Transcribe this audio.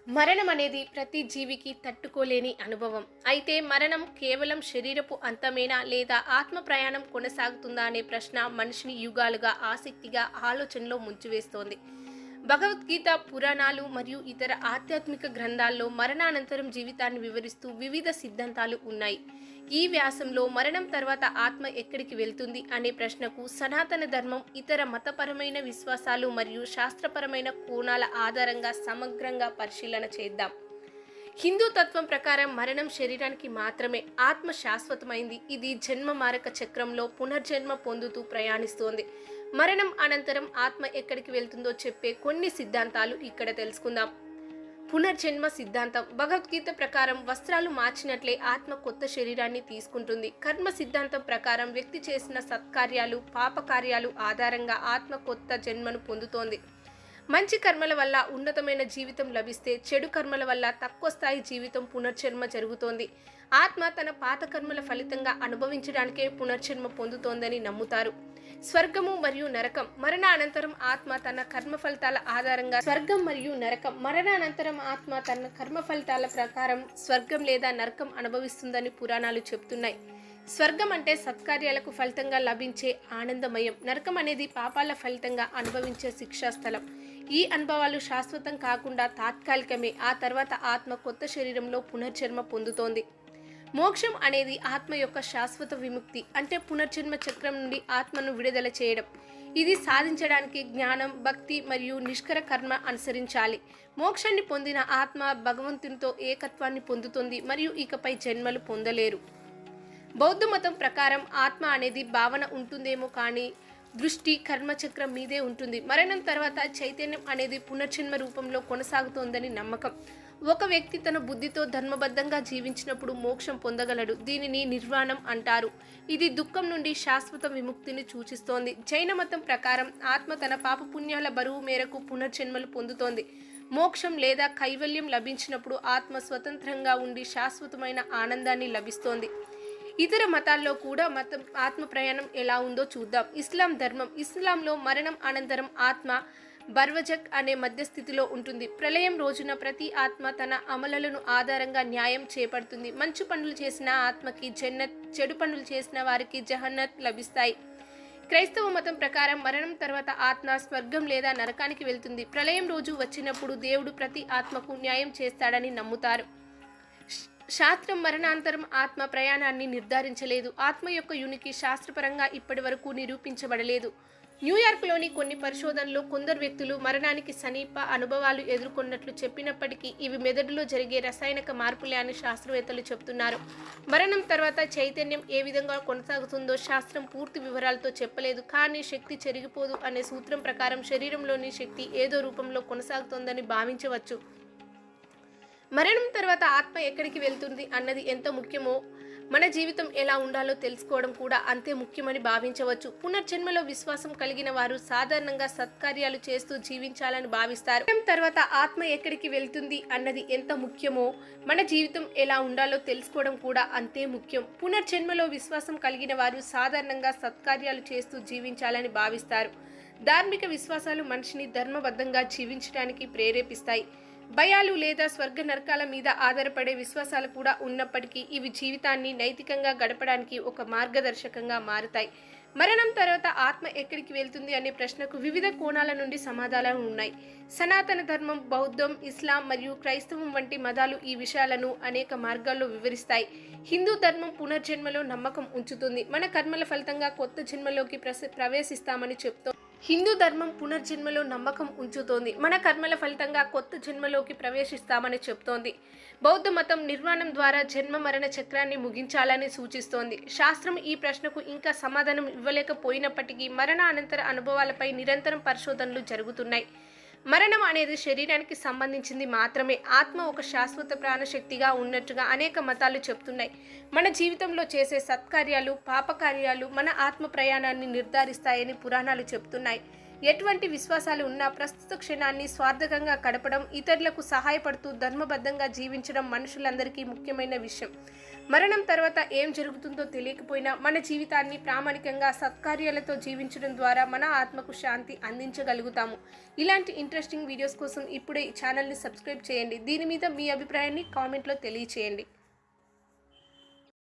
మరణం అనేది ప్రతి జీవికి తట్టుకోలేని అనుభవం. అయితే మరణం కేవలం శరీరపు అంతమేనా లేదా ఆత్మ ప్రయాణం కొనసాగుతుందా అనే ప్రశ్న మనిషిని యుగాలుగా ఆసక్తిగా ఆలోచనలో ముంచివేస్తోంది. భగవద్గీత, పురాణాలు మరియు ఇతర ఆధ్యాత్మిక గ్రంథాల్లో మరణానంతరం జీవితాన్ని వివరిస్తూ వివిధ సిద్ధాంతాలు ఉన్నాయి. ఈ వ్యాసంలో మరణం తర్వాత ఆత్మ ఎక్కడికి వెళ్తుంది అనే ప్రశ్నకు సనాతన ధర్మం, ఇతర మతపరమైన విశ్వాసాలు మరియు శాస్త్రపరమైన కోణాల ఆధారంగా సమగ్రంగా పరిశీలన చేద్దాం. హిందూ తత్వం ప్రకారం మరణం శరీరానికి మాత్రమే, ఆత్మ శాశ్వతమైంది. ఇది జన్మ మారక చక్రంలో పునర్జన్మ పొందుతూ ప్రయాణిస్తోంది. మరణం అనంతరం ఆత్మ ఎక్కడికి వెళ్తుందో చెప్పే కొన్ని సిద్ధాంతాలు ఇక్కడ తెలుసుకుందాం. పునర్జన్మ సిద్ధాంతం. భగవద్గీత ప్రకారం వస్త్రాలు మార్చినట్లే ఆత్మ కొత్త శరీరాన్ని తీసుకుంటుంది. కర్మ సిద్ధాంతం ప్రకారం వ్యక్తి చేసిన సత్కార్యాలు, పాపకార్యాలు ఆధారంగా ఆత్మ కొత్త జన్మను పొందుతోంది. మంచి కర్మల వల్ల ఉన్నతమైన జీవితం లభిస్తే, చెడు కర్మల వల్ల తక్కువ స్థాయి జీవితం పునర్జన్మ జరుగుతోంది. ఆత్మ తన పాత కర్మల ఫలితంగా అనుభవించడానికే పునర్జన్మ పొందుతోందని నమ్ముతారు. స్వర్గము మరియు నరకం. మరణ అనంతరం ఆత్మ తన కర్మ ఫలితాల ఆధారంగా ప్రకారం స్వర్గం లేదా నరకం అనుభవిస్తుందని పురాణాలు చెప్తున్నాయి. స్వర్గం అంటే సత్కార్యాలకు ఫలితంగా లభించే ఆనందమయం. నరకం అనేది పాపాల ఫలితంగా అనుభవించే శిక్షా స్థలం. ఈ అనుభవాలు శాశ్వతం కాకుండా తాత్కాలికమే. ఆ తర్వాత ఆత్మ కొత్త శరీరంలో పునర్జన్మ పొందుతోంది. మోక్షం అనేది ఆత్మ యొక్క శాశ్వత విముక్తి, అంటే పునర్జన్మ చక్రం నుండి ఆత్మను విడుదల చేయడం. ఇది సాధించడానికి జ్ఞానం, భక్తి మరియు నిష్కర కర్మ అనుసరించాలి. మోక్షాన్ని పొందిన ఆత్మ భగవంతునితో ఏకత్వాన్ని పొందుతుంది మరియు ఇకపై జన్మలు పొందలేరు. బౌద్ధ మతం ప్రకారం ఆత్మ అనేది భావన ఉంటుందేమో కానీ దృష్టి కర్మచక్రం మీదే ఉంటుంది. మరణం తర్వాత చైతన్యం అనేది పునర్జన్మ రూపంలో కొనసాగుతోందని నమ్మకం. ఒక వ్యక్తి తన బుద్ధితో ధర్మబద్ధంగా జీవించినప్పుడు మోక్షం పొందగలడు. దీనిని నిర్వాణం అంటారు. ఇది దుఃఖం నుండి శాశ్వత విముక్తిని సూచిస్తోంది. జైన మతం ప్రకారం ఆత్మ తన పాపపుణ్యాల బరువు మేరకు పునర్జన్మలు పొందుతోంది. మోక్షం లేదా కైవల్యం లభించినప్పుడు ఆత్మ స్వతంత్రంగా ఉండి శాశ్వతమైన ఆనందాన్ని లభిస్తోంది. ఇతర మతాల్లో కూడా ఆత్మ ప్రయాణం ఎలా ఉందో చూద్దాం. ఇస్లాం ధర్మం. ఇస్లాంలో మరణం అనంతరం ఆత్మ బర్వజక్ అనే మధ్యస్థితిలో ఉంటుంది. ప్రళయం రోజున ప్రతి ఆత్మ తన అమలులను ఆధారంగా న్యాయం చేపడుతుంది. మంచి పనులు చేసిన ఆత్మకి జన్నత్, చెడు పనులు చేసిన వారికి జహన్నత్ లభిస్తాయి. క్రైస్తవ మతం ప్రకారం మరణం తర్వాత ఆత్మ స్వర్గం లేదా నరకానికి వెళ్తుంది. ప్రళయం రోజు వచ్చినప్పుడు దేవుడు ప్రతి ఆత్మకు న్యాయం చేస్తాడని నమ్ముతారు. శాస్త్రం మరణాంతరం ఆత్మ ప్రయాణాన్ని నిర్ధారించలేదు. ఆత్మ యొక్క ఉనికి శాస్త్రపరంగా ఇప్పటి వరకు నిరూపించబడలేదు. న్యూయార్క్లోని కొన్ని పరిశోధనలు కొందరు వ్యక్తులు మరణానికి సమీప అనుభవాలు ఎదుర్కొన్నట్లు చెప్పినప్పటికీ ఇవి మెదడులో జరిగే రసాయనిక మార్పులే అని శాస్త్రవేత్తలు చెబుతున్నారు. మరణం తర్వాత చైతన్యం ఏ విధంగా కొనసాగుతుందో శాస్త్రం పూర్తి వివరాలతో చెప్పలేదు. కానీ శక్తి చెరిగిపోదు అనే సూత్రం ప్రకారం శరీరంలోని శక్తి ఏదో రూపంలో కొనసాగుతోందని భావించవచ్చు. మరణం తర్వాత ఆత్మ ఎక్కడికి వెళ్తుంది అన్నది ఎంత ముఖ్యమో మన జీవితం ఎలా ఉండాలో తెలుసుకోవడం కూడా అంతే ముఖ్యమని భావించవచ్చు. పునర్జన్మలో విశ్వాసం కలిగిన వారు సాధారణంగా సత్కార్యాలు చేస్తూ జీవించాలని భావిస్తారు. మరణం తర్వాత ఆత్మ ఎక్కడికి వెళ్తుంది అన్నది ఎంత ముఖ్యమో మన జీవితం ఎలా ఉండాలో తెలుసుకోవడం కూడా అంతే ముఖ్యం. పునర్జన్మలో విశ్వాసం కలిగిన వారు సాధారణంగా సత్కార్యాలు చేస్తూ జీవించాలని భావిస్తారు. ధార్మిక విశ్వాసాలు మనిషిని ధర్మబద్ధంగా జీవించడానికి ప్రేరేపిస్తాయి. భయాలు లేదా స్వర్గ నరకాల మీద ఆధారపడే విశ్వాసాలు కూడా ఉన్నప్పటికీ ఇవి జీవితాన్ని నైతికంగా గడపడానికి ఒక మార్గదర్శకంగా మారుతాయి. మరణం తర్వాత ఆత్మ ఎక్కడికి వెళ్తుంది అనే ప్రశ్నకు వివిధ కోణాల నుండి సమాధానాలు ఉన్నాయి. సనాతన ధర్మం, బౌద్ధం, ఇస్లాం మరియు క్రైస్తవం వంటి మతాలు ఈ విషయాలను అనేక మార్గాల్లో వివరిస్తాయి. హిందూ ధర్మం పునర్జన్మలో నమ్మకం ఉంచుతుంది. మన కర్మల ఫలితంగా కొత్త జన్మలోకి ప్రవేశిస్తామని చెప్తోంది. హిందూ ధర్మం పునర్జన్మలో నమ్మకం ఉంచుతోంది. మన కర్మల ఫలితంగా కొత్త జన్మలోకి ప్రవేశిస్తామని చెప్తోంది. బౌద్ధ మతం నిర్వాణం ద్వారా జన్మ మరణ చక్రాన్ని ముగించాలని సూచిస్తోంది. శాస్త్రం ఈ ప్రశ్నకు ఇంకా సమాధానం ఇవ్వలేకపోయినప్పటికీ మరణ అనంతర అనుభవాలపై నిరంతరం పరిశోధనలు జరుగుతున్నాయి. మరణం అనేది శరీరానికి సంబంధించింది మాత్రమే. ఆత్మ ఒక శాశ్వత ప్రాణశక్తిగా ఉన్నట్టుగా అనేక మతాలు చెప్తున్నాయి. మన జీవితంలో చేసే సత్కార్యాలు, పాపకార్యాలు మన ఆత్మ ప్రయాణాన్ని నిర్ధారిస్తాయని పురాణాలు చెప్తున్నాయి. ఎటువంటి విశ్వాసాలు ఉన్నా ప్రస్తుత క్షణాన్ని స్వార్థకంగా గడపడం, ఇతరులకు సహాయపడుతూ ధర్మబద్ధంగా జీవించడం మనుషులందరికీ ముఖ్యమైన విషయం. మరణం తర్వాత ఏం జరుగుతుందో తెలియకపోయినా మన జీవితాన్ని ప్రామాణికంగా సత్కార్యాలతో జీవించడం ద్వారా మన ఆత్మకు శాంతి అందించగలుగుతాము. ఇలాంటి ఇంట్రెస్టింగ్ వీడియోస్ కోసం ఇప్పుడే ఈ ఛానల్ని సబ్స్క్రైబ్ చేయండి. దీని మీద మీ అభిప్రాయాన్ని కామెంట్లో తెలియచేయండి.